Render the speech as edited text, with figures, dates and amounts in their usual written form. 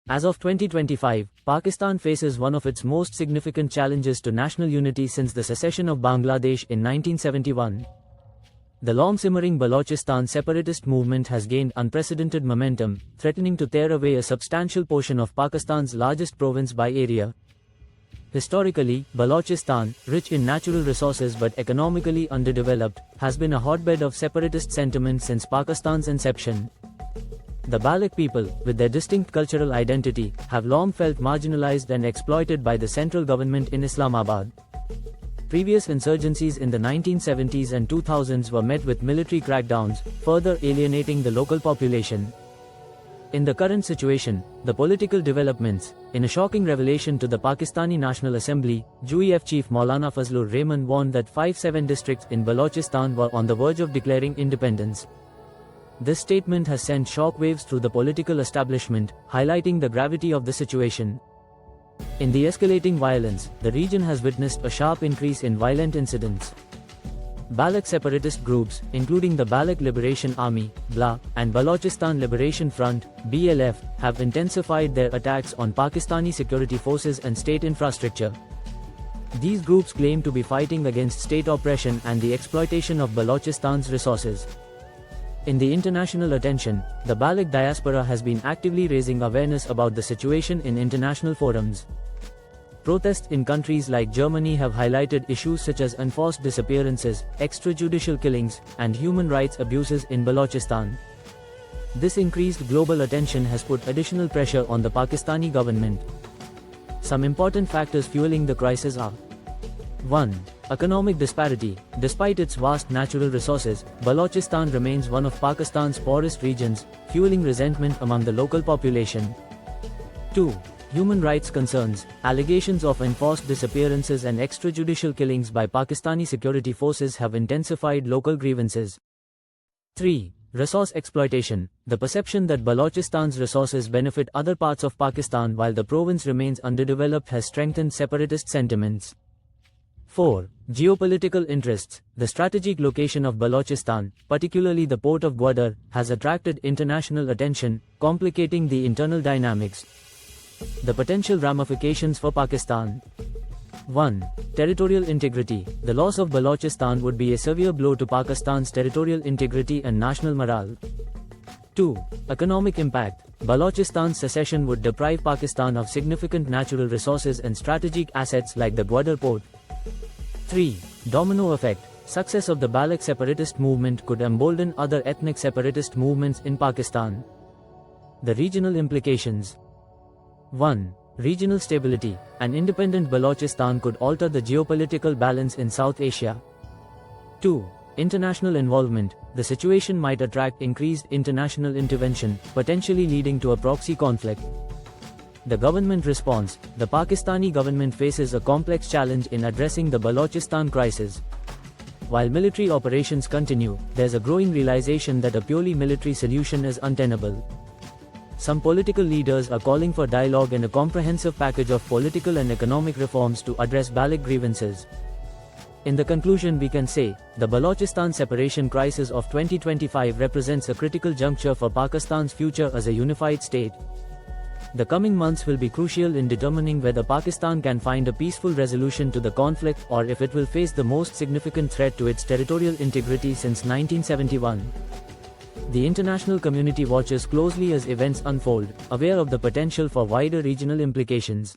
As of 2025, Pakistan faces one of its most significant challenges to national unity since the secession of Bangladesh in 1971. The long-simmering Balochistan separatist movement has gained unprecedented momentum, threatening to tear away a substantial portion of Pakistan's largest province by area. Historically, Balochistan, rich in natural resources but economically underdeveloped, has been a hotbed of separatist sentiment since Pakistan's inception. The Baloch people, with their distinct cultural identity, have long felt marginalized and exploited by the central government in Islamabad. Previous insurgencies in the 1970s and 2000s were met with military crackdowns, further alienating the local population. In the current situation, the political developments, in a shocking revelation to the Pakistani National Assembly, JUEF Chief Maulana Fazlur Rahman warned that 5-7 districts in Balochistan were on the verge of declaring independence. This statement has sent shockwaves through the political establishment, highlighting the gravity of the situation. In the escalating violence, the region has witnessed a sharp increase in violent incidents. Baloch separatist groups, including the Baloch Liberation Army (BLA) and Balochistan Liberation Front (BLF), have intensified their attacks on Pakistani security forces and state infrastructure. These groups claim to be fighting against state oppression and the exploitation of Balochistan's resources. In the international attention, the Baloch diaspora has been actively raising awareness about the situation in international forums. Protests in countries like Germany have highlighted issues such as enforced disappearances, extrajudicial killings, and human rights abuses in Balochistan. This increased global attention has put additional pressure on the Pakistani government. Some important factors fueling the crisis are: 1. Economic disparity. Despite its vast natural resources, Balochistan remains one of Pakistan's poorest regions, fueling resentment among the local population. 2. Human rights concerns. Allegations of enforced disappearances and extrajudicial killings by Pakistani security forces have intensified local grievances. 3. Resource exploitation. The perception that Balochistan's resources benefit other parts of Pakistan while the province remains underdeveloped has strengthened separatist sentiments. 4. Geopolitical interests. The strategic location of Balochistan, particularly the port of Gwadar, has attracted international attention, complicating the internal dynamics. The potential ramifications for Pakistan. 1. Territorial integrity. The loss of Balochistan would be a severe blow to Pakistan's territorial integrity and national morale. 2. Economic impact. Balochistan's secession would deprive Pakistan of significant natural resources and strategic assets like the Gwadar port. 3. Domino effect. Success of the Baloch separatist movement could embolden other ethnic separatist movements in Pakistan. The regional implications. 1. Regional stability. An independent Balochistan could alter the geopolitical balance in South Asia. 2. International involvement. The situation might attract increased international intervention, potentially leading to a proxy conflict. The government response. The Pakistani government faces a complex challenge in addressing the Balochistan crisis. While military operations continue, there's a growing realization that a purely military solution is untenable. Some political leaders are calling for dialogue and a comprehensive package of political and economic reforms to address Baloch grievances. In the conclusion, we can say, the Balochistan separation crisis of 2025 represents a critical juncture for Pakistan's future as a unified state. The coming months will be crucial in determining whether Pakistan can find a peaceful resolution to the conflict or if it will face the most significant threat to its territorial integrity since 1971. The international community watches closely as events unfold, aware of the potential for wider regional implications.